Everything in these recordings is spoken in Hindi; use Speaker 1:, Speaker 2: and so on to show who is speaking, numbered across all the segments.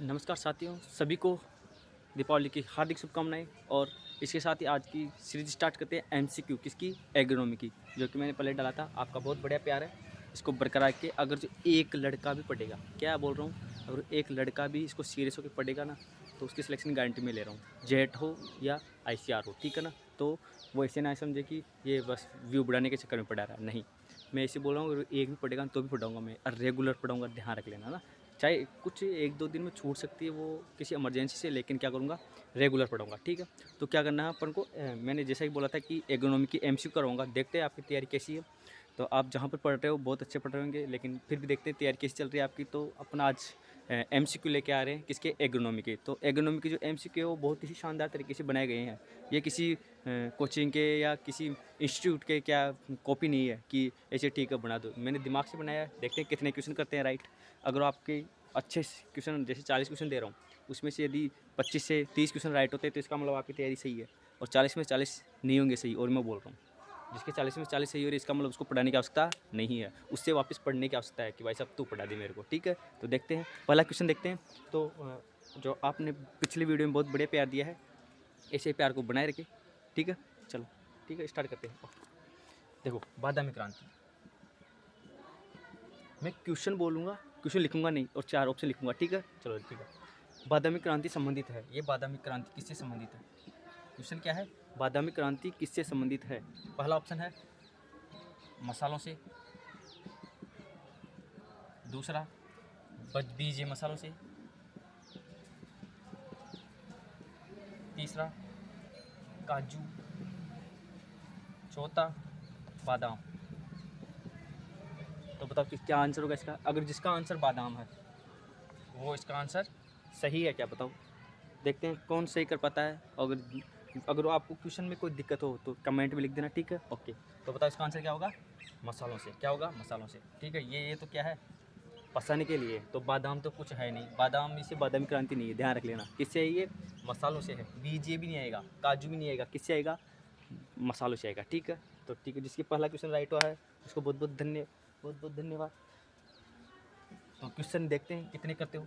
Speaker 1: नमस्कार साथियों, सभी को दीपावली की हार्दिक शुभकामनाएं। और इसके साथ ही आज की सीरीज स्टार्ट करते हैं एमसीक्यू किसकी, एग्रोनॉमी की, जो कि मैंने पहले डाला था। आपका बहुत बढ़िया प्यार है, इसको बरकरार के अगर जो एक लड़का भी पढ़ेगा, क्या बोल रहा हूँ, अगर एक लड़का भी इसको सीरियस होकर पढ़ेगा ना, तो उसकी सिलेक्शन गारंटी में ले रहा हूँ, जेट हो या आईसीआर हो, ठीक है ना। तो वो ऐसे ना समझे कि ये बस व्यू बढ़ाने के चक्कर में पढ़ा रहा है, नहीं। मैं ऐसे बोल रहा हूँ, अगर एक भी पढ़ेगा तो भी पढ़ाऊँगा मैं, और रेगुलर पढ़ाऊँगा, ध्यान रख लेना ना। चाहे कुछ एक दो दिन में छूट सकती है वो किसी इमरजेंसी से, लेकिन क्या करूँगा, रेगुलर पढ़ाऊँगा, ठीक है। तो क्या करना है अपन को, मैंने जैसा ही बोला था कि एग्रोनॉमी की एमसीक्यू कराऊँगा। देखते हैं आपकी तैयारी कैसी है। तो आप जहाँ पर पढ़ रहे हो बहुत अच्छे पढ़ रहे होंगे, लेकिन फिर भी देखते हैं तैयारी कैसी चल रही है आपकी। तो अपना आज एमसीक्यू लेके आ रहे हैं किसके, एग्रोनॉमी के। तो एग्रोनॉमी के जो एमसीक्यू है वो बहुत ही शानदार तरीके से बनाए गए हैं। ये किसी कोचिंग के या किसी इंस्टीट्यूट के क्या कॉपी नहीं है कि ऐसे ठीक है बना दो। मैंने दिमाग से बनाया है, देखते हैं कितने क्वेश्चन करते हैं राइट। अगर आपके अच्छे क्वेश्चन, जैसे 40 क्वेश्चन दे रहा हूँ, उसमें से यदि 25 से 30 क्वेश्चन राइट होते हैं तो इसका मतलब आपकी तैयारी सही है। और 40 में 40 नहीं होंगे सही, और मैं बोल रहा हूँ जिसके 40 में 40 सही हो रही है, इसका मतलब उसको पढ़ाने की आवश्यकता नहीं है, उससे वापस पढ़ने की आवश्यकता है कि भाई साहब तू पढ़ा दे मेरे को, ठीक है। तो देखते हैं पहला क्वेश्चन देखते हैं। तो जो आपने पिछली वीडियो में बहुत बढ़िया प्यार दिया है, ऐसे प्यार को बनाए रखे, ठीक है। चलो ठीक है, स्टार्ट करते हैं। देखो, बादामी क्रांति, मैं क्वेश्चन बोलूँगा, क्वेश्चन लिखूंगा नहीं, और 4 ऑप्शन लिखूंगा, ठीक है। चलो ठीक है। बादामी क्रांति संबंधित है, ये बादामी क्रांति किससे संबंधित है? क्वेश्चन क्या है, बादामी क्रांति किससे संबंधित है? पहला ऑप्शन है मसालों से, दूसरा बीजे मसालों से, तीसरा काजू, चौथा बादाम। तो बताओ कि क्या आंसर होगा इसका। अगर जिसका आंसर बादाम है वो इसका आंसर सही है क्या, बताओ। देखते हैं कौन सही कर पाता है। अगर आपको क्वेश्चन में कोई दिक्कत हो तो कमेंट में लिख देना, ठीक है। ओके, तो बताओ इसका आंसर क्या होगा, मसालों से। क्या होगा, मसालों से, ठीक है। ये तो क्या है, पसाने के लिए। तो बादाम तो कुछ है नहीं, बादाम इसे बादामी क्रांति नहीं है, ध्यान रख लेना। किससे है ये, मसालों से है। बीजे भी नहीं आएगा, काजू भी नहीं आएगा, किससे आएगा, मसालों से आएगा, ठीक है। तो ठीक है, जिसकी पहला क्वेश्चन राइट हुआ है उसको बहुत बहुत धन्यवाद। तो क्वेश्चन देखते हैं कितने करते हो।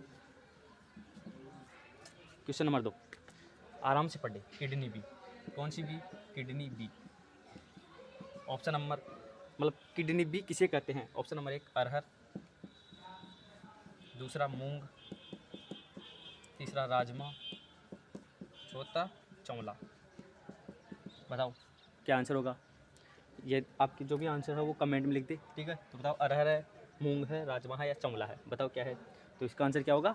Speaker 1: क्वेश्चन नंबर 2, आराम से पढ़े, किडनी बी। कौन सी B, kidney B. Option number, मतलब किडनी बी किसे कहते हैं? ऑप्शन नंबर 1 अरहर, दूसरा मूंग, तीसरा राजमा, चौथा चौला। बताओ क्या आंसर होगा। ये आपकी जो भी आंसर है वो कमेंट में लिख दे, ठीक है। तो बताओ अरहर है, मूंग है, राजमा है या चौला है, बताओ क्या है। तो इसका आंसर क्या होगा,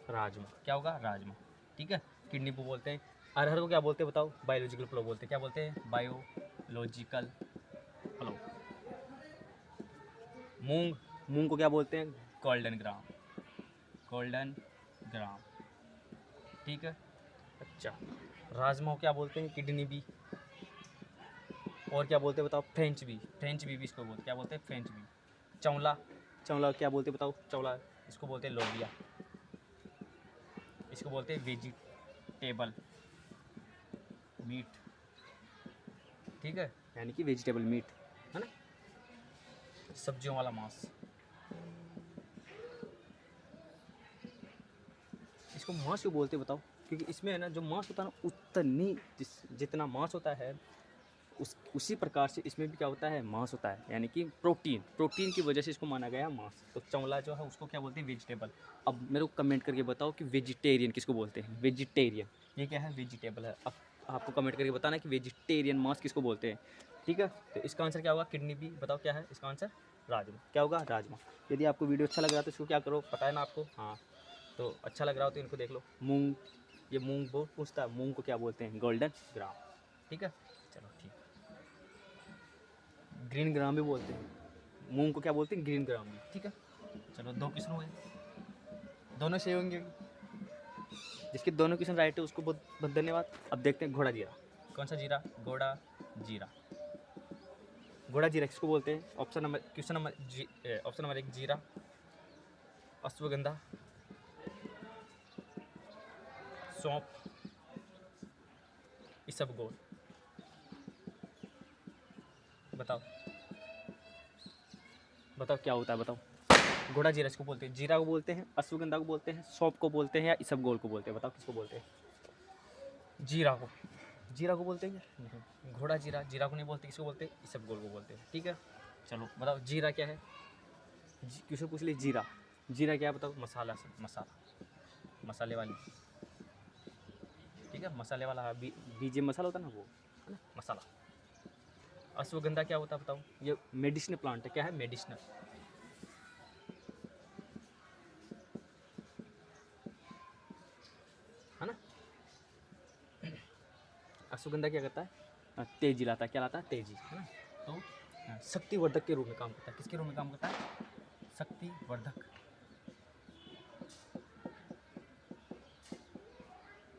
Speaker 1: राजमा। क्या होगा, राजमा, ठीक है। किडनी को बोलते हैं, अरहर को क्या बोलते हैं बताओ, बायोलॉजिकल फ्लो बोलते हैं। क्या बोलते हैं, बायोलॉजिकल फ्लो। मूंग को क्या बोलते हैं, गोल्डन ग्राम, गोल्डन ग्राम, ठीक है। अच्छा, राजमा को क्या बोलते हैं, किडनी बी। और क्या बोलते हैं बताओ, फ्रेंच बी, फ्रेंच बी भी इसको बोलते, क्या बोलते हैं, फ्रेंच बी। चौला क्या बोलते हैं बताओ, चौला इसको बोलते हैं लोबिया, इसको बोलते हैं वेजिटेबल मीट, ठीक है, यानी कि वेजिटेबल मीट, है ना, सब्जियों वाला मांस। इसको मांस क्यों बोलते हैं बताओ, क्योंकि इसमें है ना जो मांस होता है ना, उतनी जितना मांस होता है उसी प्रकार से इसमें भी क्या होता है, मांस होता है, यानी कि प्रोटीन की वजह से इसको माना गया है मांस। तो चौला जो है उसको क्या बोलते हैं, वेजिटेबल। अब मेरे को कमेंट करके बताओ कि वेजिटेरियन किसको बोलते हैं, वेजिटेरियन, ये क्या है, वेजिटेबल है। अब आपको कमेंट करके बताना कि वेजिटेरियन मांस किसको बोलते हैं, ठीक है। तो इसका आंसर क्या होगा, किडनी बी। बताओ क्या है इसका आंसर, राजमा। क्या होगा, राजमा। यदि आपको वीडियो अच्छा लग रहा है तो इसको क्या करो, पता है ना आपको, हाँ। तो अच्छा लग रहा हो तो इनको देख लो। मूंग, ये मूंग बहुत पूछता है, मूंग को क्या बोलते हैं, गोल्डन ग्राम, ठीक है। चलो ठीक, ग्रीन ग्राम भी बोलते हैं, मूंग को क्या बोलते हैं, ग्रीन ग्राम भी, ठीक है। चलो 2 क्वेश्चन हुए, दोनों सही होंगे। जिसके दोनों क्वेश्चन राइट है उसको बहुत बहुत धन्यवाद। अब देखते हैं घोड़ा जीरा। कौन सा जीरा, घोड़ा जीरा। घोड़ा जीरा किसको बोलते हैं, ऑप्शन नंबर, ऑप्शन नंबर 1 जीरा, अश्वगंधा, सौंफ, इसबगोल। बताओ बताओ क्या होता है, बताओ। घोड़ा जीरा इसको बोलते हैं, जीरा को बोलते हैं, अश्वगंधा को बोलते हैं, सौंफ को बोलते हैं या इसबगोल को बोलते हैं? बताओ किसको बोलते हैं? जीरा को, जीरा को बोलते हैं क्या? नहीं, घोड़ा जीरा, जीरा को नहीं बोलते, किसको बोलते हैं? इसबगोल को बोलते हैं। ठीक है, चलो बताओ जीरा क्या है? क्वेश्चन पूछ ली जीरा, जीरा क्या है बताओ? मसाला से, मसाला, मसाले वाली, ठीक है, मसाले वाला बीजे मसाला होता है ना वो, है ना मसाला। अश्वगंधा क्या होता है बताओ? ये मेडिसिनल प्लांट है। क्या है? मेडिसिनल। है ना। अश्वगंधा क्या करता है? तेजी लाता है। क्या लाता है? तेजी, है ना। तो शक्तिवर्धक के रूप में काम करता है। किसके रूप में काम करता है? शक्तिवर्धक।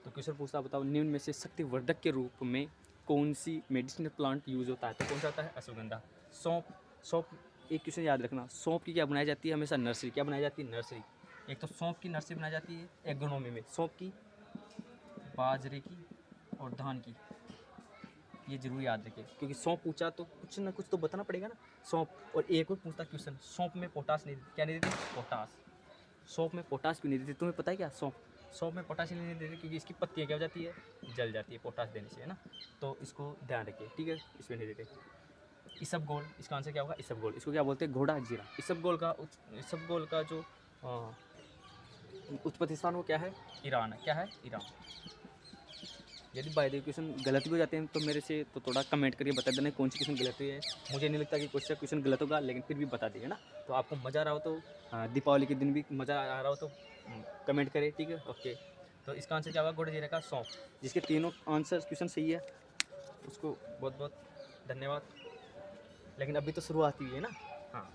Speaker 1: तो क्वेश्चन पूछता बताओ निम्न में से शक्तिवर्धक के रूप में कौन सी मेडिसिनल प्लांट यूज होता है? तो कौन सा आता है? अश्वगंधा। सौंफ, सौंफ एक क्वेश्चन याद रखना, सौंफ की क्या बनाई जाती है? हमेशा नर्सरी। क्या बनाई जाती है? नर्सरी। एक तो सौंफ की नर्सरी बनाई जाती है एग्रोनॉमी में, सौंफ की, बाजरे की और धान की। ये जरूर याद रखिए, क्योंकि सौंफ पूछा तो कुछ ना कुछ तो बताना पड़ेगा ना। सौंफ। और एक और पूछता क्वेश्चन, सौंफ में पोटास नहीं देती। क्या नहीं देती? पोटास। सौंफ में पोटास क्यों नहीं देती? तुम्हें पता है क्या? सौंफ में पोटास नहीं देती क्योंकि इसकी पत्तियाँ क्या हो जाती है? जल जाती है पोटास देने से, है ना। तो इसको ध्यान रखिए, ठीक है, इसमें नहीं देते। इसबगोल, इसका आंसर क्या होगा? इसबगोल। इसको क्या बोलते हैं? घोड़ा जीरा। इसबगोल का जो उत्पत्ति स्थान वो क्या है? ईरान है। क्या है? ईरान। यदि बाय द वे क्वेश्चन गलत भी हो जाते हैं तो मेरे से तो थोड़ा कमेंट करिए, बता देना कौन सी क्वेश्चन गलत हुई है। मुझे नहीं लगता कि क्वेश्चन गलत होगा, लेकिन फिर भी बता दिए ना। तो आपको मज़ा आ रहा हो तो दीपावली के दिन भी मज़ा आ रहा हो तो कमेंट करें, ठीक है, ओके। तो इसका आंसर क्या होगा? घोड़ा जीरा का सौंफ। जिसके तीनों आंसर क्वेश्चन सही है उसको बहुत बहुत धन्यवाद। लेकिन अभी तो शुरुआत हुई है ना। हाँ,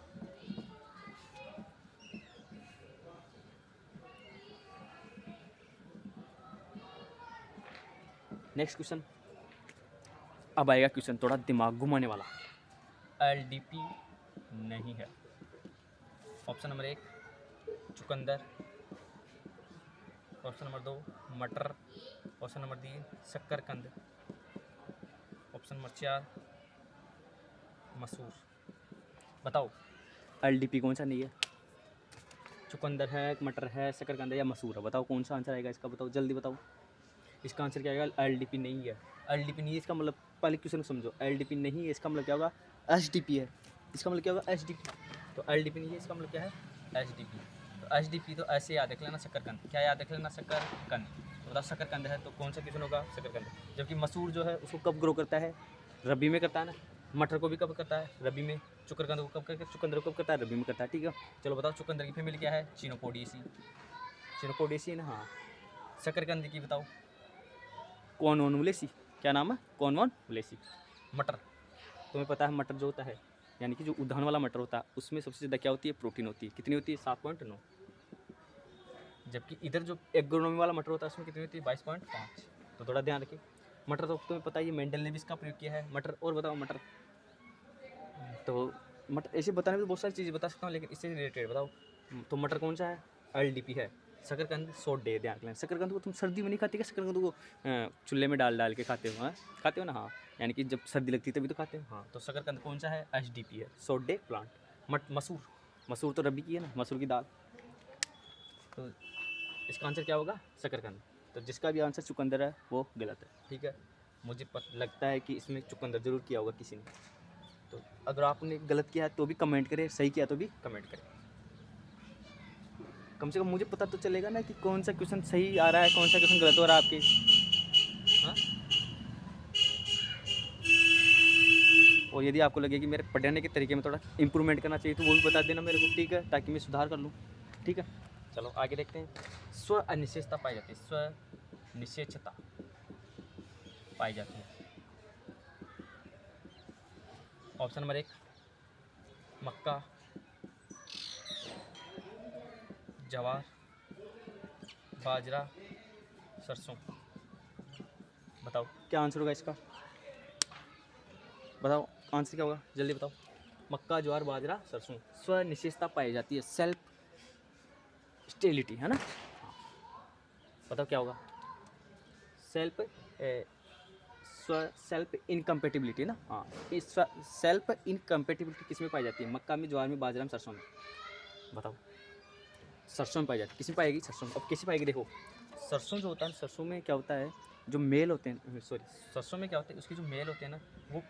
Speaker 1: नेक्स्ट क्वेश्चन। अब आएगा क्वेश्चन थोड़ा दिमाग घुमाने वाला। LDP नहीं है। ऑप्शन नंबर 1 चुकंदर, ऑप्शन नंबर 2 मटर, ऑप्शन नंबर 3 शक्करकंद, ऑप्शन नंबर 4 मसूर। बताओ LDP कौन सा नहीं है? चुकंदर है, मटर है, शक्करकंद है या मसूर है? बताओ कौन सा आंसर आएगा इसका? बताओ जल्दी बताओ। इसका आंसर क्या आएगा? LDP नहीं है। LDP नहीं है इसका मतलब, पहले क्वेश्चन को समझो। LDP नहीं है इसका मतलब क्या होगा? SDP है। इसका मतलब क्या होगा? SDP। तो LDP नहीं है इसका मतलब क्या है? SDP। तो SDP तो ऐसे याद रख लेना, शक्करकंद। क्या याद रख लेना? शक्करकंद। तो बताओ शक्करकंद है तो कौन सा क्वेश्चन होगा? शक्करकंद। जबकि मसूर जो है उसको कब ग्रो करता है? रबी में करता है ना। मटर को भी कब करता है? रबी में। चुकरकंद को कब करता है? चुकंदर को कब करता है? रबी में करता है, ठीक है। चलो बताओ चुकंदर की फैमिली क्या है? चिनोपोडियेसी। चिनोपोडियेसी है ना, हाँ। शक्करकंद की बताओ? कॉर्नवोलियेसी। क्या नाम है? कॉर्नवोलियेसी। मटर, तुम्हें पता है मटर जो होता है, यानी कि जो उद्यान वाला मटर होता है उसमें सबसे ज़्यादा क्या होती है? प्रोटीन होती है। कितनी होती है? 7.9। जबकि इधर जो एग्रोनॉमी वाला मटर होता है उसमें कितनी होती है? 22.5। तो थोड़ा ध्यान रखिए। मटर तो तुम्हें पता ही है, मेंडल ने भी इसका प्रयोग किया है। मटर और बताओ मटर। तो मटर ऐसे बताने में तो बहुत सारी चीज़ें बता सकता हूँ, लेकिन इससे रिलेटेड बताओ। तो मटर कौन सा है? LDP है। शकरकंद सोडे, ध्यान रखना। शकरकंद को तुम सर्दी में नहीं खाते क्या? शकरकंद को चूल्हे में डाल के खाते हो? हाँ खाते हो ना, हाँ। यानी कि जब सर्दी लगती है तभी तो खाते हो, हाँ। तो शकरकंद कौन सा है? SDP है, सोडे प्लांट। मसूर तो रबी की है ना, मसूर की दाल। तो इसका आंसर क्या होगा? शकरकंद। तो जिसका भी आंसर चुकंदर है वो गलत है, ठीक है। मुझे लगता है कि इसमें चुकंदर जरूर किया होगा किसी ने। तो अगर आपने गलत किया है तो भी कमेंट करें, सही किया तो भी कमेंट करें। कम से कम मुझे पता तो चलेगा ना कि कौन सा क्वेश्चन सही आ रहा है, कौन सा क्वेश्चन गलत हो रहा है आपके। हाँ, और यदि आपको लगे कि मेरे पढ़ने के तरीके में थोड़ा इम्प्रूवमेंट करना चाहिए तो वो भी बता देना मेरे को, ठीक है, ताकि मैं सुधार कर लूँ, ठीक है। चलो आगे देखते हैं। स्व अनिश्चितता पाई जाती है, स्व निश्चयता पाई जाती है। ऑप्शन नंबर 1 मक्का, जवार, बाजरा, सरसों। बताओ क्या आंसर होगा इसका? बताओ आंसर क्या होगा, जल्दी बताओ। मक्का, ज्वार, बाजरा, सरसों। स्वनिश्चितता पाई जाती है, सेल्फ स्टेबिलिटी, है ना। बताओ क्या होगा? सेल्फ इनकम्पेटिबिलिटी ना, हाँ। सेल्फ इनकम्पेटिबिलिटी किस में पाई जाती है? मक्का में, ज्वार में, बाजरा में, सरसों में। बताओ। सरसों में पाई जाती है, किस में पाएगी? सरसों में। अब कैसे पाएगी? देखो, सरसों जो होता है, सरसों में क्या होता है, जो मेल होते हैं, सॉरी, सरसों में क्या होता है, उसके जो मेल होते हैं ना, वो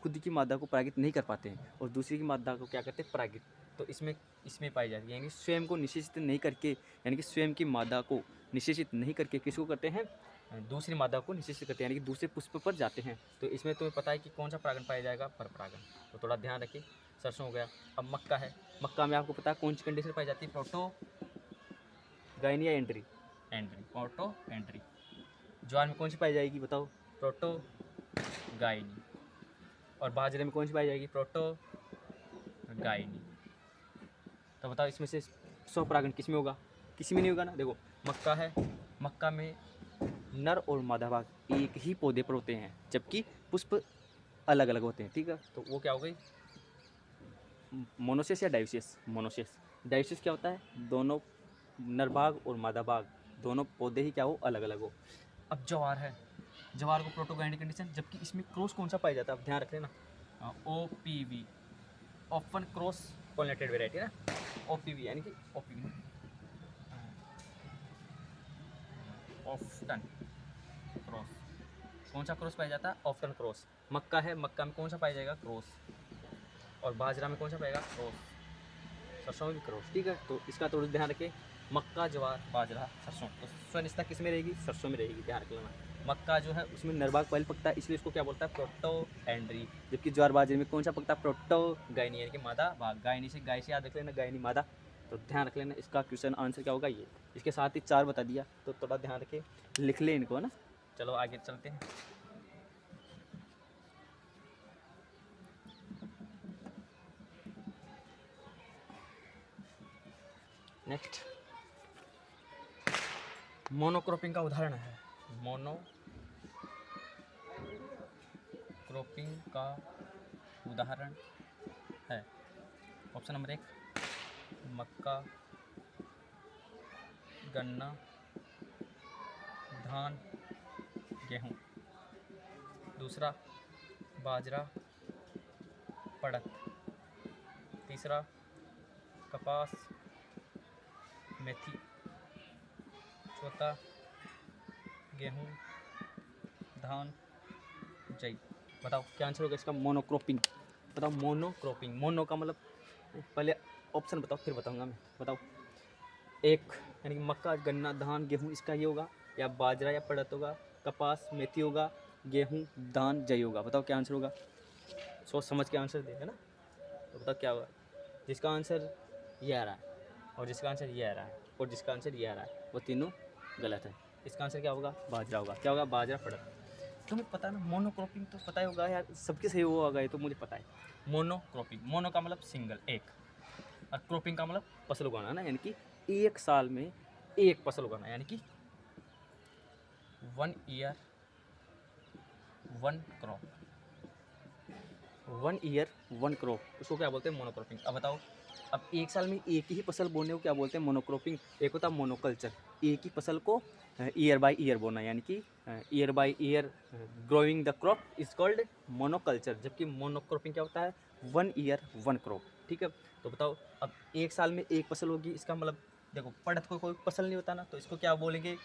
Speaker 1: खुद की मादा को परागित नहीं कर पाते हैं और दूसरी की मादा को क्या करते हैं? परागित। तो इसमें पाई जाती है, यानी स्वयं को निषेचित नहीं करके, यानी कि स्वयं की मादा को निषेचित नहीं करके किसको करते हैं? दूसरी मादा को निषेचित करते हैं, यानी कि दूसरे पुष्प पर जाते हैं। तो इसमें तुम्हें पता है कि कौन सा परागण पाया जाएगा? पर परागण। तो थोड़ा ध्यान रखिए। सरसों हो गया। अब मक्का है, मक्का में आपको पता है कौन सी कंडीशन पाई जाती है? प्रोटो गायनी या एंट्री? एंट्री, प्रोटो एंट्री। ज्वार में कौन सी पाई जाएगी? बताओ। Protogyny. और बाजरे में कौन सी पाई जाएगी? Protogyny. तो बताओ, इसमें से स्वपरागण किस में होगा? किसी में नहीं होगा ना। देखो, मक्का है, मक्का में नर और मादा भाग एक ही पौधे पर होते हैं, जबकि पुष्प अलग अलग होते हैं। ठीक है, तो वो क्या हो गई? मोनोसिस या डायोसिस? मोनोसिस। डायोसिस क्या होता है? दोनों नर भाग और मादा भाग दोनों पौधे ही क्या हो? अलग अलग हो। अब ज्वार है, ज्वार को प्रोटोगायनिक कंडीशन, जबकि इसमें क्रॉस कौन सा पाया जाता है? अब ध्यान रख लेना, OPV, often cross pollinated variety ना, OPV, यानी कि OPV, ऑफ्टन क्रॉस। कौन सा क्रॉस पाया जाता है? Often cross. मक्का है, मक्का में कौन सा पाया जाएगा? क्रॉस। और बाजरा में कौन सा पाएगा? क्रॉस। सरसों में भी क्रॉस। ठीक है, तो इसका थोड़ा ध्यान रखें। मक्का, ज्वार, बाजरा, सरसों, तो स्वनिष्ठा किस में रहेगी? सरसों में रहेगी। ध्यान रख लेना। मक्का जो है उसमें नरभाग पहले पकता है, इसलिए इसको क्या बोलता है? Protandry. जबकि ज्वार बाजरे में कौन सा पकता है? प्रोटो गायनी, यानी कि मादा भाग। गायनी से गाय से याद रख लेना, गायनी मादा। तो ध्यान रख लेना, इसका क्वेश्चन आंसर क्या होगा? ये। इसके साथ ही 4 बता दिया, तो थोड़ा ध्यान रखें, लिख ले इनको, है ना। चलो आगे चलते हैं। नेक्स्ट, मोनोक्रॉपिंग का उदाहरण है। मोनोक्रॉपिंग का उदाहरण है। ऑप्शन नंबर 1 मक्का, गन्ना, धान, गेहूँ। दूसरा बाजरा, पड़त। तीसरा कपास, मेथी। चौथा गेहूँ, धान, जई। बताओ क्या आंसर होगा इसका? मोनोक्रॉपिंग। बताओ, मोनोक्रॉपिंग। मोनो का मतलब, पहले ऑप्शन बताओ फिर बताऊंगा मैं। बताओ। 1 यानी कि मक्का, गन्ना, धान, गेहूँ, इसका ये होगा, या बाजरा या पड़त होगा, कपास, मेथी होगा, गेहूँ, धान, जई होगा। बताओ क्या आंसर होगा? सोच समझ के आंसर दे, है ना। तो बताओ क्या होगा? जिसका आंसर ये आ रहा है, और जिसका आंसर ये आ रहा है, और जिसका आंसर ये आ रहा है, वो तीनों गलत है। इसका आंसर क्या होगा? बाजरा होगा। क्या होगा? बाजरा, पड़त। तुम्हें पता है ना, मोनोक्रॉपिंग तो पता ही होगा यार, सबके सही होगा, ये तो मुझे पता है। मोनोक्रॉपिंग, मोनो का मतलब सिंगल, एक, और क्रॉपिंग का मतलब फसल उगाना ना, यानी कि एक साल में एक फसल उगाना, यानी कि 1 ईयर 1 क्रॉप। 1 ईयर 1 क्रॉप, उसको क्या बोलते हैं? मोनोक्रॉपिंग। अब बताओ, अब एक साल में एक ही फसल बोने को क्या बोलते हैं? मोनोक्रॉपिंग। एक होता है मोनोकल्चर, एक ही फसल को ईयर बाय ईयर बोना, यानी कि year by year growing the crop is called monoculture. जबकि मोनोक्रॉपिंग क्या होता है? 1 ईयर 1 क्रॉप। ठीक है, तो बताओ, अब एक साल में एक फसल होगी, इसका मतलब देखो, पड़त को कोई फसल नहीं होता ना, तो इसको क्या बोलेंगे?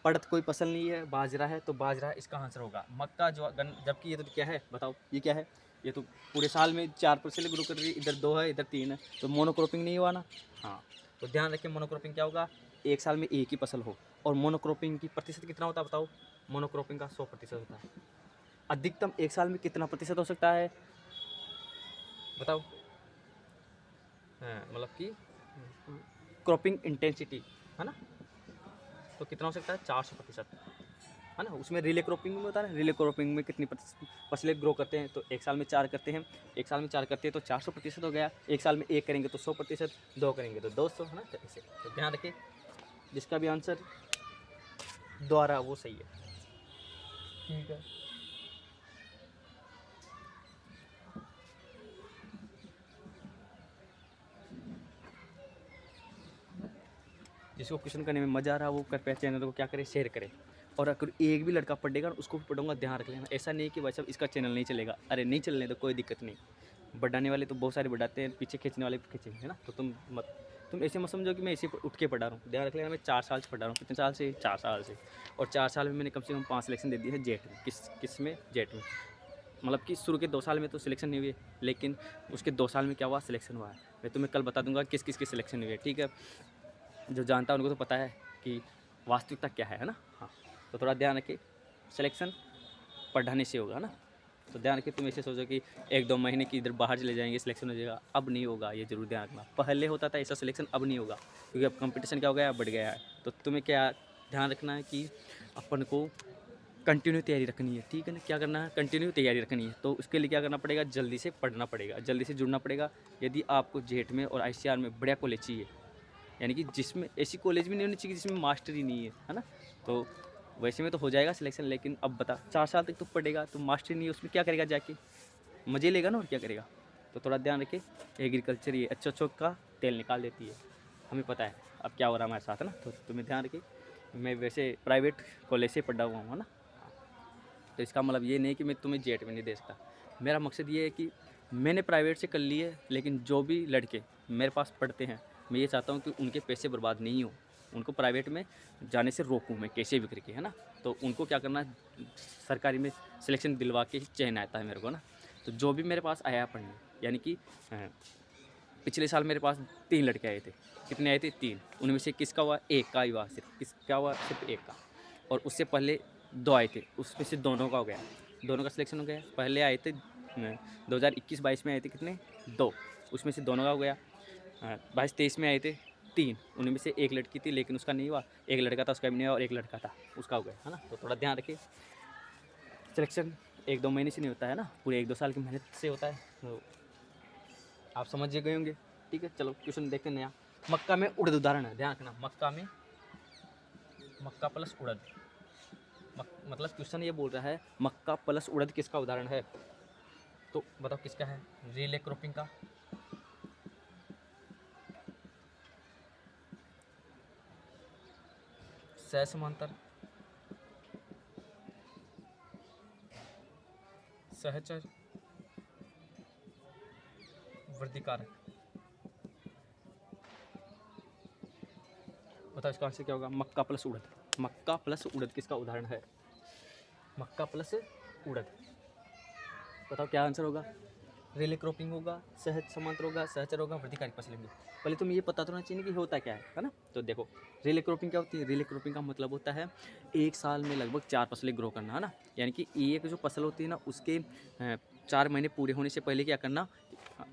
Speaker 1: पड़त कोई फसल नहीं है, बाजरा है, तो बाजरा इसका आंसर होगा। मक्का, जो जबकि ये तो क्या है? बताओ, ये क्या है? ये तो पूरे साल में 4 फसल ग्रो कर रही है, इधर 2 है, इधर 3 है, तो मोनोक्रॉपिंग नहीं हुआ ना। हाँ, तो ध्यान रखें, मोनोक्रॉपिंग क्या होगा? एक साल में एक ही फसल हो। और मोनोक्रॉपिंग की प्रतिशत कितना होता है? बताओ। मोनोक्रॉपिंग का 100% होता है। अधिकतम एक साल में कितना प्रतिशत हो सकता है? बताओ। हाँ, मतलब कि क्रॉपिंग इंटेंसिटी, है ना, तो कितना हो सकता है? 400%, है ना। उसमें रिले क्रॉपिंग में होता है ना, रिले क्रॉपिंग में कितनी फसलें ग्रो करते हैं? तो एक साल में 4 करते हैं, एक साल में 4 करते हैं तो 400% हो गया। एक साल में 1 करेंगे तो 100%, 2 करेंगे तो 200, है ना। तो ऐसे तो ध्यान रखें, जिसका भी आंसर द्वारा वो सही है। ठीक है, जिसको क्वेश्चन करने में मज़ा आ रहा है वो कृपया चैनल को क्या करे? शेयर करे। और अगर एक भी लड़का पढ़ेगा उसको भी पढ़ूंगा, ध्यान रख लेना। ऐसा नहीं कि भाई साहब इसका चैनल नहीं चलेगा, अरे नहीं चलने तो कोई दिक्कत नहीं। बढ़ाने वाले तो बहुत सारे बढ़ाते हैं, पीछे खींचने वाले भी खींचेंगे, है ना। तो तुम मत तुम ऐसे मत समझो कि मैं ऐसे उठ के पढ़ा रहा हूँ, ध्यान रख लेना मैं 4 साल से पढ़ा रहा हूँ। कितने साल से? 4 साल से। और 4 साल में मैंने कम से कम 5 सिलेक्शन दे दिए हैं जेट में। किस में? जेट में। मतलब कि शुरू के 2 साल में तो सिलेक्शन नहीं हुए, लेकिन उसके 2 साल में क्या हुआ? सिलेक्शन हुआ है। मैं तुम्हें कल बता दूंगा किस किस के सिलेक्शन हुए, ठीक है? जो जानता है उनको तो पता है कि वास्तविकता क्या है ना? हाँ, तो थोड़ा ध्यान रखिए, सिलेक्शन पढ़ाने से होगा ना। तो ध्यान रखिए, तुम ऐसे सोचो कि 1-2 महीने की इधर बाहर चले जाएंगे सिलेक्शन हो जाएगा, अब नहीं होगा, ये जरूर ध्यान रखना। पहले होता था ऐसा सिलेक्शन, अब नहीं होगा, क्योंकि अब कंपटीशन क्या हो गया है? बढ़ गया है। तो तुम्हें क्या ध्यान रखना है कि अपन को कंटिन्यू तैयारी रखनी है, ठीक है ना? क्या करना है? कंटिन्यू तैयारी रखनी है। तो उसके लिए क्या करना पड़ेगा? जल्दी से पढ़ना पड़ेगा, जल्दी से जुड़ना पड़ेगा। यदि आपको जेट में और आईसीआर में बढ़िया कॉलेज चाहिए, यानी कि जिसमें ऐसी कॉलेज भी नहीं होनी चाहिए जिसमें मास्टर ही नहीं है ना? तो वैसे में तो हो जाएगा सिलेक्शन, लेकिन अब बता 4 साल तक तो पढ़ेगा, तो मास्टर नहीं है उसमें क्या करेगा जाके? मज़े लेगा ना, और क्या करेगा? तो थोड़ा ध्यान रखे, एग्रीकल्चर ये अच्छों का तेल निकाल देती है, हमें पता है अब क्या हो रहा है हमारे साथ, है ना? तो तुम्हें ध्यान रखे, मैं वैसे प्राइवेट कॉलेज से पढ़ा हुआ हूँ ना, तो इसका मतलब ये नहीं कि मैं तुम्हें जेट में नहीं दे सकता। मेरा मकसद ये है कि मैंने प्राइवेट से कर ली है, लेकिन जो भी लड़के मेरे पास पढ़ते हैं, मैं ये चाहता हूँ कि उनके पैसे बर्बाद नहीं हो, उनको प्राइवेट में जाने से रोकूँ मैं कैसे भी करके, है ना? तो उनको क्या करना है, सरकारी में सिलेक्शन दिलवा के ही चयन आता है मेरे को ना। तो जो भी मेरे पास आया पढ़ने, यानी कि पिछले साल मेरे पास 3 लड़के आए थे। कितने आए थे? 3। उनमें से किसका हुआ? एक का ही हुआ सिर्फ। किसका हुआ? सिर्फ एक का। और उससे पहले 2 आए थे, उसमें से दोनों का हो गया, दोनों का सिलेक्शन हो गया। पहले आए थे 2021-22 में आए थे कितने? 2, उसमें से दोनों का हो गया। 22-23 में आए थे 3, उनमें से एक लड़की थी लेकिन उसका नहीं हुआ, एक लड़का था उसका भी नहीं हुआ, और एक लड़का था उसका हो गया, है ना? तो थोड़ा ध्यान रखिए, सिलेक्शन 1-2 महीने से नहीं होता है ना, पूरे 1-2 साल की मेहनत से होता है। तो आप समझ गए होंगे, ठीक है? चलो क्वेश्चन देखते हैं नया। मक्का में उड़द उदाहरण है, ध्यान रखना, मक्का में मक्का प्लस उड़द, मतलब क्वेश्चन ये बोल रहा है मक्का प्लस उड़द किसका उदाहरण है? तो बताओ किसका है? रिले क्रॉपिंग का, सह समांतर, सहचर, वृद्धि कारक। बताओ इसका आंसर क्या होगा? मक्का प्लस उड़द। मक्का प्लस उड़द किसका उदाहरण है? मक्का प्लस उड़द, बताओ क्या आंसर होगा? रिले क्रॉपिंग होगा, सहज समांतर होगा, सहचर होगा, वृद्धिकारक फसलें होंगी। पहले तुम ये पता तो होना चाहिए कि होता क्या है ना? तो देखो, रिले क्रॉपिंग क्या होती है? रिले क्रॉपिंग का मतलब होता है एक साल में लगभग 4 फसलें ग्रो करना, है ना? यानी कि एक जो फसल होती है ना, उसके 4 महीने पूरे होने से पहले क्या करना,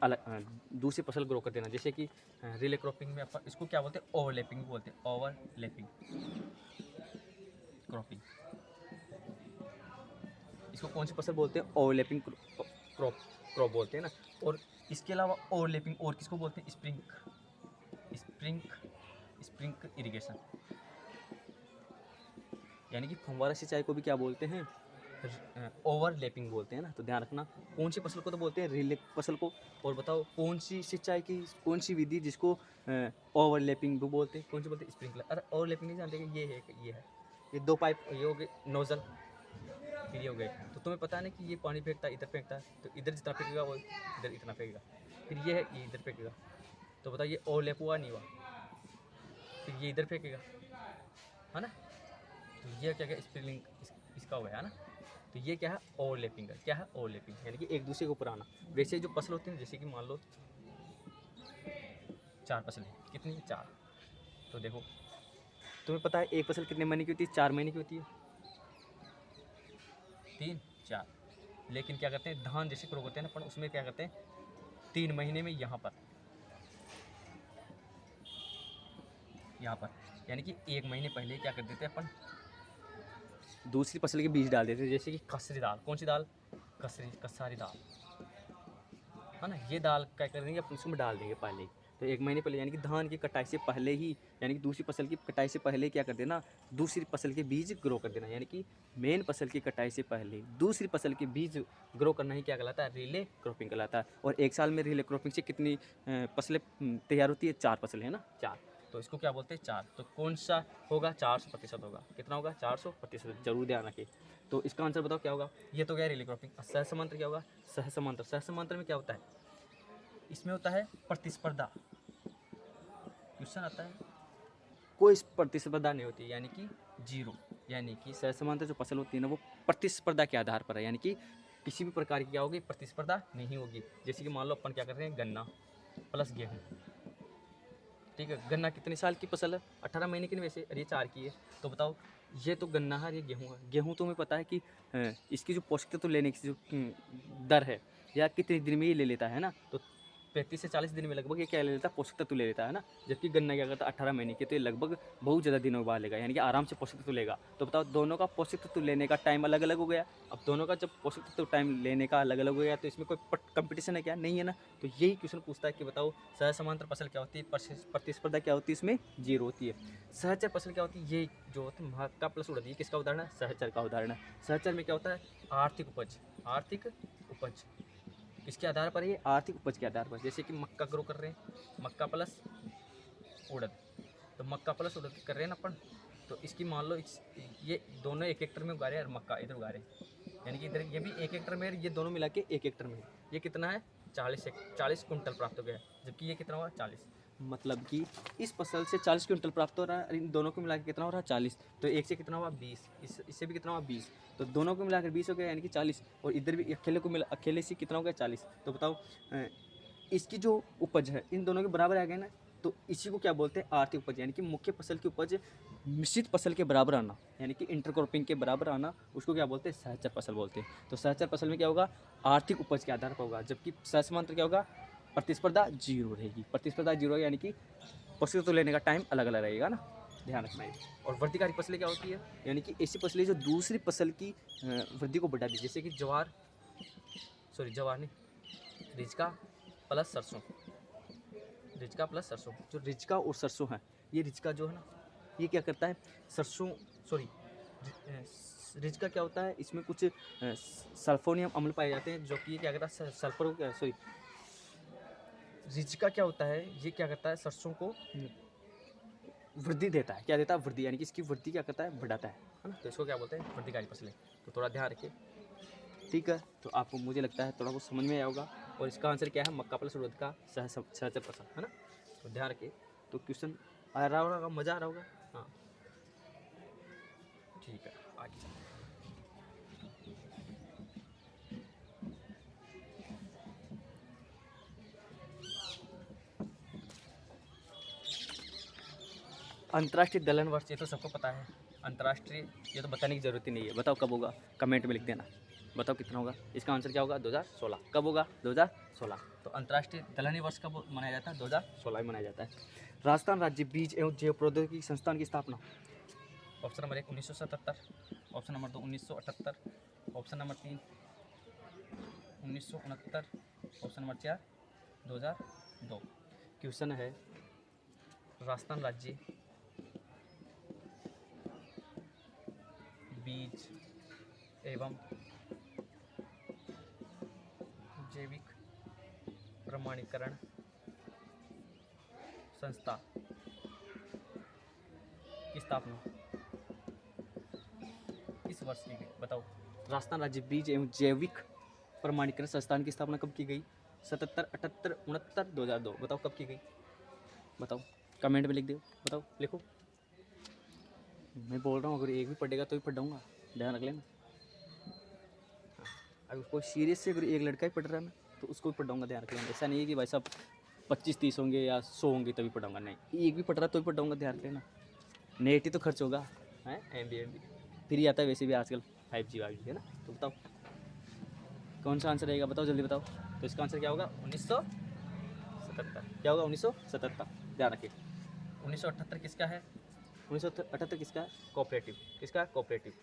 Speaker 1: अलग दूसरी फसल ग्रो कर देना। जैसे कि रिले क्रॉपिंग में अपन इसको क्या बोलते हैं? ओवरलैपिंग बोलते हैं, ओवरलैपिंग क्रॉपिंग। इसको कौन सी फसल बोलते हैं? ओवरलैपिंग क्रॉप बोलते हैं ना। और इसके अलावा ओवरलैपिंग और किसको बोलते हैं? स्प्रिंक इरिगेशन, यानी कि फव्वारा सिंचाई को भी क्या बोलते हैं? ओवरलैपिंग बोलते हैं ना। तो ध्यान रखना, कौन सी फसल को तो बोलते हैं रिले फसल को, और बताओ कौन सी सिंचाई की कौन सी विधि जिसको ओवरलैपिंग भी बोलते हैं? कौन सी बोलते हैं? स्प्रिंकलर। अरे ओवरलैपिंग नहीं जानते कि ये है, ये 2 पाइप, ये हो गए नोजल, फिर ये हो गए। तो तुम्हें पता है ना कि ये पानी फेंकता है, इधर फेंकता है, तो इधर जितना फेंकेगा वो इधर इतना फेंकेगा, फिर ये है ये इधर फेंकेगा। तो बताओ ये ओवरलैप हुआ नहीं हुआ? फिर ये इधर फेंकेगा, है ना? तो ये क्या क्या स्प्रिंकलिंग इसका हुआ है ना? तो ये क्या है? ओवरलैपिंग का। क्या है? ओवरलैपिंग, यानी कि एक दूसरे के ऊपर आना। वैसे जो फसल होती है, जैसे कि मान लो 4 फसलें, कितनी? 4। तो देखो, तुम्हें पता है एक फसल कितने महीने की होती है? 4 महीने की होती है, 3, 4। लेकिन क्या करते हैं, धान जैसे ग्रो करते हैं ना अपन, उसमें क्या करते हैं, 3 महीने में यहाँ पर, यानी कि 1 महीने पहले क्या कर देते हैं अपन, दूसरी फसल के बीज डाल देते हैं। जैसे कि कसूरी दाल, कौन सी दाल? कसारी दाल, है ना? ये दाल क्या कर देंगे अपन, उसमें डाल देंगे पहले ही। तो 1 महीने पहले, यानी कि धान की कटाई से पहले ही, यानी कि दूसरी फसल की कटाई से पहले क्या कर देना, दूसरी फसल के बीज ग्रो कर देना। यानी कि मेन फसल की कटाई से पहले दूसरी फसल के बीज ग्रो करना ही क्या कहलाता है? रिले क्रॉपिंग कहलाता है। और एक साल में रिले क्रॉपिंग से कितनी फसलें तैयार होती है? 4 फसलें, है ना? 4। तो इसको क्या बोलते हैं? 4। तो कौन सा होगा? 400% होगा। कितना होगा? 400%, जरूर ध्यान रखिए। तो इसका आंसर बताओ क्या होगा? ये तो गया रिले क्रॉपिंग। सह समांतर क्या होगा? सह समांतर में क्या होता है? इसमें होता है प्रतिस्पर्धा, क्वेश्चन आता है कोई प्रतिस्पर्धा नहीं होती, यानी कि जीरो, यानी कि सहसमांतर जो फसल होती है ना वो प्रतिस्पर्धा के आधार पर है, यानी कि किसी भी प्रकार की क्या होगी, प्रतिस्पर्धा नहीं होगी। जैसे कि मान लो अपन क्या कर रहे हैं, गन्ना प्लस गेहूँ, ठीक है। गन्ना कितने साल की फसल है, 18 महीने की नहीं वैसे, और ये 4 की है। तो बताओ, ये तो गन्ना है, ये गेहूँ है। गेहूँ तो हमें पता है कि इसकी जो पौष्टिक तत्व लेने की जो दर है, या कितने दिन में ये ले लेता है ना, तो 35 से 40 दिन में लगभग ये क्या ले लेता है, पौष्टिक तत्व ले लेता है ना। जबकि गन्ना क्या करता है 18 महीने के, तो ये लगभग बहुत ज़्यादा दिनों बाद लेगा, यानी कि आराम से पौष्टिक तत्व लेगा। तो बताओ, दोनों का पौष्टिक तत्व लेने का टाइम अलग अलग हो गया। अब दोनों का जब पौष्टिक तत्व टाइम लेने का अलग अलग हो गया, तो इसमें कोई कंपटीशन है क्या, नहीं है ना। तो यही क्वेश्चन पूछता है कि बताओ सहसमांतर फसल क्या होती है, प्रतिस्पर्धा क्या होती है, इसमें जीरो होती है। सहचर फसल क्या होती है, ये जो होती है मक्का प्लस उड़द, ये किसका उदाहरण है, सहचर का उदाहरण है। सहचर में क्या होता है, आर्थिक उपज, आर्थिक उपज किसके आधार पर, ये आर्थिक उपज के आधार पर। जैसे कि मक्का ग्रो कर रहे हैं, मक्का प्लस उड़द, तो मक्का प्लस उड़द कर रहे हैं ना अपन, तो इसकी मान लो ये दोनों 1 हेक्टर में उगा रहे हैं, और मक्का इधर उगा रहे हैं, यानी कि इधर ये भी 1 हेक्टर में है, ये दोनों मिला के 1 हेक्टर में है। ये कितना है, 40 कुंटल प्राप्त हो गया है, जबकि ये कितना हुआ, 40। मतलब कि इस फसल से 40 क्विंटल प्राप्त हो रहा है, और इन दोनों को मिला के कितना हो रहा है, 40। तो एक से कितना हुआ, 20, इससे भी कितना हुआ, 20। तो दोनों को मिलाकर 20 हो गया, यानी कि 40। और इधर भी अकेले से कितना हो गया, 40। तो बताओ इसकी जो उपज है इन दोनों के बराबर आ गए ना, तो इसी को क्या बोलते हैं, आर्थिक उपज, यानी कि मुख्य फसल की उपज मिश्रित फसल के बराबर आना, यानी कि इंटरक्रॉपिंग के बराबर आना, उसको क्या बोलते हैं, सहचर फसल बोलते हैं। तो सहचर फसल में क्या होगा, आर्थिक उपज के आधार पर होगा, जबकि सहसमांतर क्या होगा, प्रतिस्पर्धा जीरो रहेगी। प्रतिस्पर्धा जीरो यानी कि पौष्टिक तत्व लेने का टाइम अलग अलग रहेगा ना, ध्यान रखना है। और वृद्धिकारी फसलें क्या होती है, यानी कि ऐसी फसलें जो दूसरी फसल की वृद्धि को बढ़ा दी, जैसे कि जवार नहीं, रिचका प्लस सरसों, रिचका प्लस सरसों। जो रिचका और सरसों है, ये रिचका जो है ना, ये क्या करता है, सरसों रिचका क्या होता है, इसमें कुछ सल्फोनियम अम्ल पाए जाते हैं, जो कि ये क्या करता है, सल्फर रिचका क्या होता है, ये क्या करता है, सरसों को वृद्धि देता है। क्या देता है, वृद्धि, यानी कि इसकी वृद्धि क्या करता है, बढ़ाता है ना। तो इसको क्या बोलते हैं, वृद्धिकारी फसलें। तो थोड़ा ध्यान रखिए, ठीक है। तो आपको मुझे लगता है थोड़ा बहुत समझ में आया होगा। और इसका आंसर क्या है, मक्का प्लस उड़द का सहचर फसल, है ना। तो ध्यान रखिए। तो क्वेश्चन आ रहा होगा, मज़ा आ रहा होगा, हाँ ठीक है, आगे चलते हैं। अंतर्राष्ट्रीय दलहन वर्ष, ये तो सबको पता है। अंतर्राष्ट्रीय, ये तो बताने की ज़रूरत ही नहीं है। बताओ कब होगा, कमेंट में लिख देना, बताओ कितना होगा। इसका आंसर क्या होगा, 2016। कब होगा, 2016। तो अंतर्राष्ट्रीय दलहनी वर्ष कब मनाया जाता है, 2016 में मनाया जाता है। राजस्थान राज्य बीज एवं जैव प्रौद्योगिकी संस्थान की स्थापना, option number 1 1977, option number 2 1978, option number 3 1969, option number 4 2002। Question है, राजस्थान राज्य बीज एवं जैविक प्रमाणीकरण संस्था की स्थापना किस वर्ष की गई, बताओ। राजस्थान राज्य बीज एवं जैविक प्रमाणीकरण संस्थान की स्थापना कब की गई, 77, 78, 69, 2002। बताओ कब की गई, बताओ, कमेंट में लिख दो, बताओ, लिखो। मैं बोल रहा हूँ, अगर एक भी पढ़ेगा तो भी पढ़ाऊँगा, ध्यान रख लेना। अगर कोई सीरियस से अगर एक लड़का ही पढ़ रहा है ना, तो उसको भी पढ़ाऊँगा, ध्यान रख लेना। ऐसा नहीं है कि भाई साहब 25-30 होंगे या 100 होंगे तभी पढ़ाऊँगा, नहीं, एक भी पढ़ रहा तो भी पढ़ाऊँगा, ध्यान रख लेना। नेट ही तो खर्च होगा, है एम बी फ्री आता है वैसे भी आजकल, 5G वाई है ना। तो बताओ कौन सा आंसर रहेगा, बताओ जल्दी बताओ। तो इसका आंसर क्या होगा, 1977। क्या होगा, 1977, ध्यान रखिए। 1978 किसका है, 1978 किसका है, कोऑपरेटिव, किसका, कोऑपरेटिव।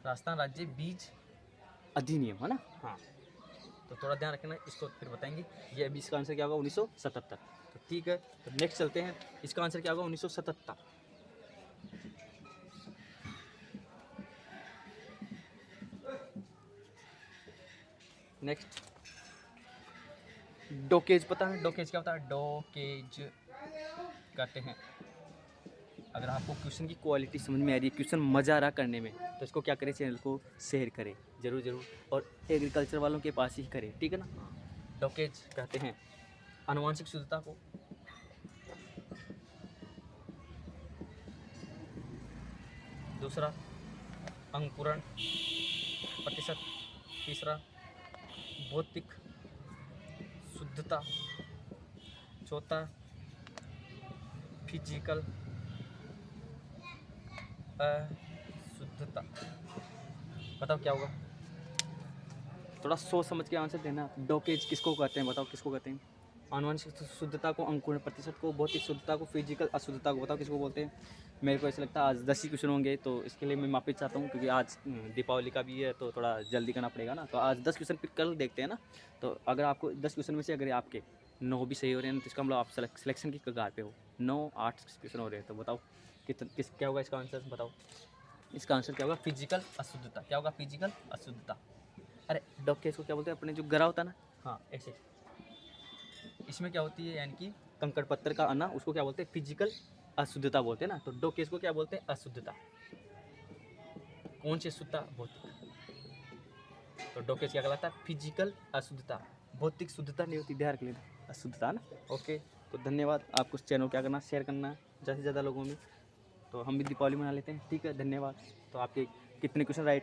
Speaker 1: राजस्थान राज्य बीज अधिनियम, है ना, हाँ। तो थोड़ा ध्यान रखना, इसको फिर बताएंगे। ये अभी इसका आंसर क्या होगा, 1977। तो ठीक है, तो नेक्स्ट चलते हैं। इसका आंसर क्या होगा, 1977। नेक्स्ट, डोकेज, पता है डोकेज क्या होता है, डोकेज कहते हैं। अगर आपको क्वेश्चन की क्वालिटी समझ में आ रही है, क्वेश्चन मज़ा आ रहा करने में, तो इसको क्या करें, चैनल को शेयर करें ज़रूर, और एग्रीकल्चर वालों के पास ही करें, ठीक है ना। डोकेज कहते हैं आनुवांशिक शुद्धता को दूसरा अंकुरण प्रतिशत, तीसरा भौतिक शुद्धता, चौथा फिजिकल अशुद्धता। बताओ क्या होगा? थोड़ा सोच समझ के आंसर देना। डोकेज किसको कहते हैं? बताओ किसको कहते हैं? आनुवंशिक शुद्धता को, अंकुरण प्रतिशत को, भौतिक शुद्धता को, फिजिकल अशुद्धता को बताओ किसको बोलते हैं? मेरे को ऐसा लगता है आज 10 ही क्वेश्चन होंगे, तो इसके लिए मैं माफ़ी चाहता हूँ क्योंकि आज दीपावली का भी है तो थोड़ा जल्दी करना पड़ेगा ना। तो आज 10 क्वेश्चन फिर कल देखते हैं ना। तो अगर आपको 10 क्वेश्चन में से अगर आपके 9 भी सही हो रहे हैं तो इसका मतलब आप सिलेक्शन की कगार पे हो। 9-8 क्वेश्चन हो रहे हैं तो बताओ क्या होगा इसका आंसर? बताओ इसका आंसर क्या होगा? फिजिकल अशुद्धता। क्या होगा? फिजिकल अशुद्धता। अरे डॉक्टर इसको क्या बोलते हैं? अपने जो गरा होता है ना, हाँ ऐसे, इसमें क्या होती है यानी कि कंकड़ पत्थर का आना, उसको क्या बोलते हैं? फिजिकल अशुद्धता बोलते हैं ना। तो डो केस को क्या बोलते हैं? अशुद्धता। कौन सी अशुद्धता? भौतिक। तो डो केस क्या कहलाता है? फिजिकल अशुद्धता। भौतिक शुद्धता नहीं होती, ध्यान रखना, अशुद्धता ना। ओके, तो धन्यवाद। आपको इस चैनल को क्या करना, शेयर करना ज़्यादा से ज़्यादा लोगों में। तो हम भी दीपावली मना लेते हैं, ठीक है, धन्यवाद। तो आपके कितने क्वेश्चन राइट